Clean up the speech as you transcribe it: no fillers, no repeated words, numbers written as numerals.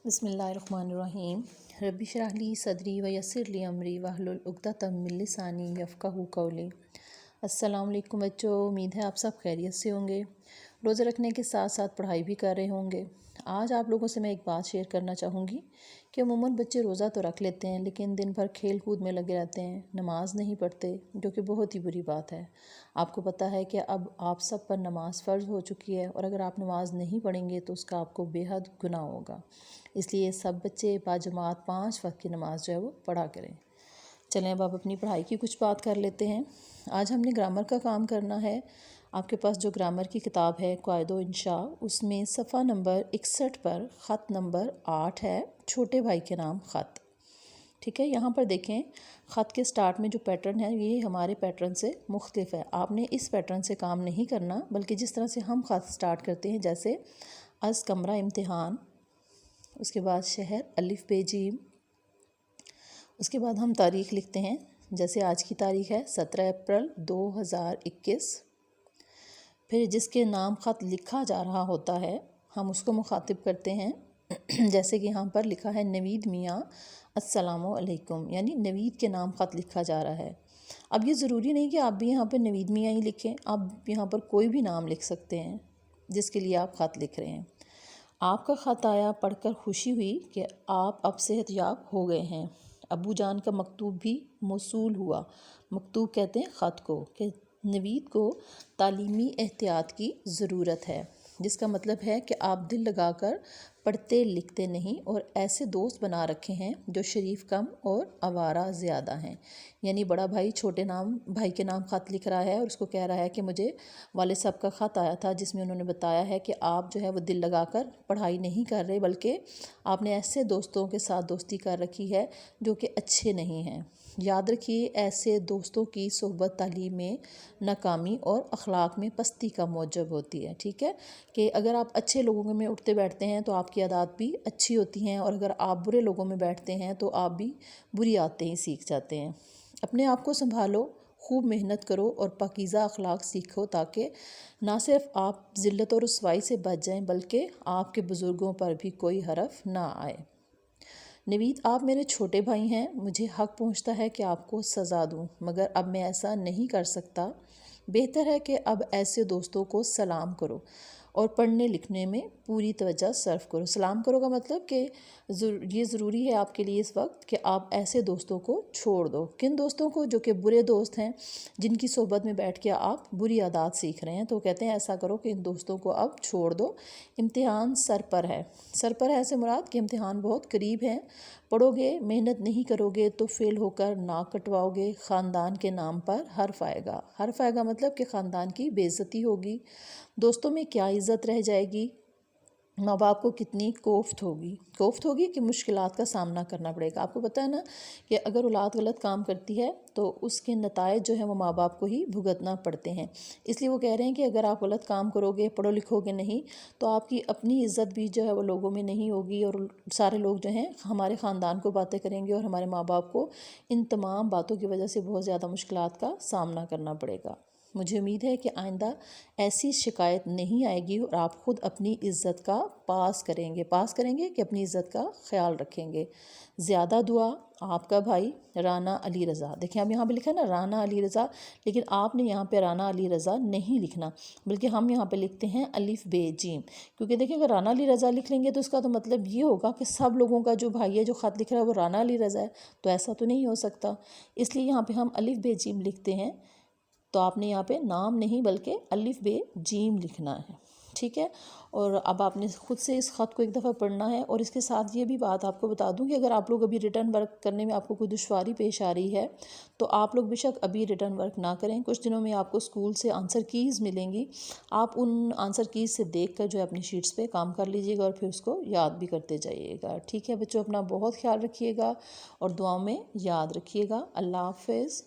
بسم اللہ الرحمن الرحیم رب اشرح لی صدری ویسر لی امری واحلل عقدۃ من لسانی یفقہوا قولی۔ السلام علیکم بچوں، امید ہے آپ سب خیریت سے ہوں گے، روزہ رکھنے کے ساتھ ساتھ پڑھائی بھی کر رہے ہوں گے۔ آج آپ لوگوں سے میں ایک بات شیئر کرنا چاہوں گی کہ عموماً بچے روزہ تو رکھ لیتے ہیں لیکن دن بھر کھیل کود میں لگے رہتے ہیں، نماز نہیں پڑھتے، جو کہ بہت ہی بری بات ہے۔ آپ کو پتہ ہے کہ اب آپ سب پر نماز فرض ہو چکی ہے، اور اگر آپ نماز نہیں پڑھیں گے تو اس کا آپ کو بے حد گناہ ہوگا۔ اس لیے سب بچے باجماعت 5 وقت کی نماز جو ہے وہ پڑھا کریں۔ چلیں اب آپ اپنی پڑھائی کی کچھ بات کر لیتے ہیں۔ آج ہم نے گرامر کا کام کرنا ہے۔ آپ کے پاس جو گرامر کی کتاب ہے قواعد و انشاء، اس میں صفحہ نمبر 61 پر خط نمبر 8 ہے، چھوٹے بھائی کے نام خط۔ ٹھیک ہے، یہاں پر دیکھیں خط کے سٹارٹ میں جو پیٹرن ہے یہ ہمارے پیٹرن سے مختلف ہے۔ آپ نے اس پیٹرن سے کام نہیں کرنا، بلکہ جس طرح سے ہم خط سٹارٹ کرتے ہیں، جیسے از کمرہ امتحان، اس کے بعد شہر الف ب ج، اس کے بعد ہم تاریخ لکھتے ہیں، جیسے آج کی تاریخ ہے 17 اپریل 2021۔ پھر جس کے نام خط لکھا جا رہا ہوتا ہے ہم اس کو مخاطب کرتے ہیں، جیسے کہ یہاں پر لکھا ہے نوید میاں السلام علیکم، یعنی نوید کے نام خط لکھا جا رہا ہے۔ اب یہ ضروری نہیں کہ آپ بھی یہاں پر نوید میاں ہی لکھیں، آپ یہاں پر کوئی بھی نام لکھ سکتے ہیں جس کے لیے آپ خط لکھ رہے ہیں۔ آپ کا خط آیا، پڑھ کر خوشی ہوئی کہ آپ اب صحت یاب ہو گئے ہیں۔ ابو جان کا مکتوب بھی موصول ہوا۔ مکتوب کہتے ہیں خط کو، کہ نوید کو تعلیمی احتیاط کی ضرورت ہے، جس کا مطلب ہے کہ آپ دل لگا کر پڑھتے لکھتے نہیں، اور ایسے دوست بنا رکھے ہیں جو شریف کم اور آوارہ زیادہ ہیں۔ یعنی بڑا بھائی چھوٹے بھائی کے نام خط لکھ رہا ہے اور اس کو کہہ رہا ہے کہ مجھے والد صاحب کا خط آیا تھا، جس میں انہوں نے بتایا ہے کہ آپ جو ہے وہ دل لگا کر پڑھائی نہیں کر رہے، بلکہ آپ نے ایسے دوستوں کے ساتھ دوستی کر رکھی ہے جو کہ اچھے نہیں ہیں۔ یاد رکھیے، ایسے دوستوں کی صحبت تعلیم میں ناکامی اور اخلاق میں پستی کا موجب ہوتی ہے۔ ٹھیک ہے، کہ اگر آپ اچھے لوگوں میں اٹھتے بیٹھتے ہیں تو آپ کی عادات بھی اچھی ہوتی ہیں، اور اگر آپ برے لوگوں میں بیٹھتے ہیں تو آپ بھی بری عادتیں ہی سیکھ جاتے ہیں۔ اپنے آپ کو سنبھالو، خوب محنت کرو اور پاکیزہ اخلاق سیکھو، تاکہ نہ صرف آپ ذلت اور رسوائی سے بچ جائیں بلکہ آپ کے بزرگوں پر بھی کوئی حرف نہ آئے۔ نوید، آپ میرے چھوٹے بھائی ہیں، مجھے حق پہنچتا ہے کہ آپ کو سزا دوں، مگر اب میں ایسا نہیں کر سکتا۔ بہتر ہے کہ اب ایسے دوستوں کو سلام کرو اور پڑھنے لکھنے میں پوری توجہ صرف کرو۔ سلام کرو کا مطلب کہ یہ ضروری ہے آپ کے لیے اس وقت کہ آپ ایسے دوستوں کو چھوڑ دو۔ کن دوستوں کو؟ جو کہ برے دوست ہیں، جن کی صحبت میں بیٹھ کے آپ بری عادات سیکھ رہے ہیں، تو کہتے ہیں ایسا کرو کہ ان دوستوں کو اب چھوڑ دو۔ امتحان سر پر ہے۔ سر پر ہے سے مراد کہ امتحان بہت قریب ہے، پڑھو گے، محنت نہیں کرو گے تو فیل ہو کر ناک کٹواؤ گے، خاندان کے نام پر حرف آئے گا۔ حرف آئے گا مطلب کہ خاندان کی بے عزتی ہوگی، دوستوں میں کیا عزت رہ جائے گی، ماں باپ کو کتنی کوفت ہوگی کہ مشکلات کا سامنا کرنا پڑے گا۔ آپ کو پتہ ہے نا کہ اگر اولاد غلط کام کرتی ہے تو اس کے نتائج جو ہیں وہ ماں باپ کو ہی بھگتنا پڑتے ہیں۔ اس لیے وہ کہہ رہے ہیں کہ اگر آپ غلط کام کرو گے، پڑھو لکھو گے نہیں، تو آپ کی اپنی عزت بھی جو ہے وہ لوگوں میں نہیں ہوگی، اور سارے لوگ جو ہیں ہمارے خاندان کو باتیں کریں گے، اور ہمارے ماں باپ کو ان تمام باتوں کی وجہ سے بہت زیادہ مشکلات کا سامنا کرنا پڑے گا۔ مجھے امید ہے کہ آئندہ ایسی شکایت نہیں آئے گی، اور آپ خود اپنی عزت کا پاس کریں گے کہ اپنی عزت کا خیال رکھیں گے۔ زیادہ دعا، آپ کا بھائی رانا علی رضا۔ دیکھیں اب یہاں پہ لکھا ہے نا رانا علی رضا، لیکن آپ نے یہاں پہ رانا علی رضا نہیں لکھنا، بلکہ ہم یہاں پہ لکھتے ہیں الف ب ج، کیونکہ دیکھیں اگر رانا علی رضا لکھ لیں گے تو اس کا تو مطلب یہ ہوگا کہ سب لوگوں کا جو بھائی ہے جو خط لکھ رہا ہے وہ رانا علی رضا ہے، تو ایسا تو نہیں ہو سکتا۔ اس لیے یہاں پہ ہم الف ب ج لکھتے ہیں، تو آپ نے یہاں پہ نام نہیں بلکہ الف ب ج لکھنا ہے۔ ٹھیک ہے، اور اب آپ نے خود سے اس خط کو ایک دفعہ پڑھنا ہے، اور اس کے ساتھ یہ بھی بات آپ کو بتا دوں کہ اگر آپ لوگ ابھی ریٹرن ورک کرنے میں آپ کو کوئی دشواری پیش آ رہی ہے تو آپ لوگ بے شک ابھی ریٹرن ورک نہ کریں۔ کچھ دنوں میں آپ کو اسکول سے آنسر کیز ملیں گی، آپ ان آنسر کیز سے دیکھ کر جو ہے اپنی شیٹس پہ کام کر لیجیے گا، اور پھر اس کو یاد بھی کرتے جائیے گا۔ ٹھیک ہے بچوں، اپنا بہت خیال رکھیے گا اور دعاؤں میں یاد رکھیے گا۔ اللہ حافظ۔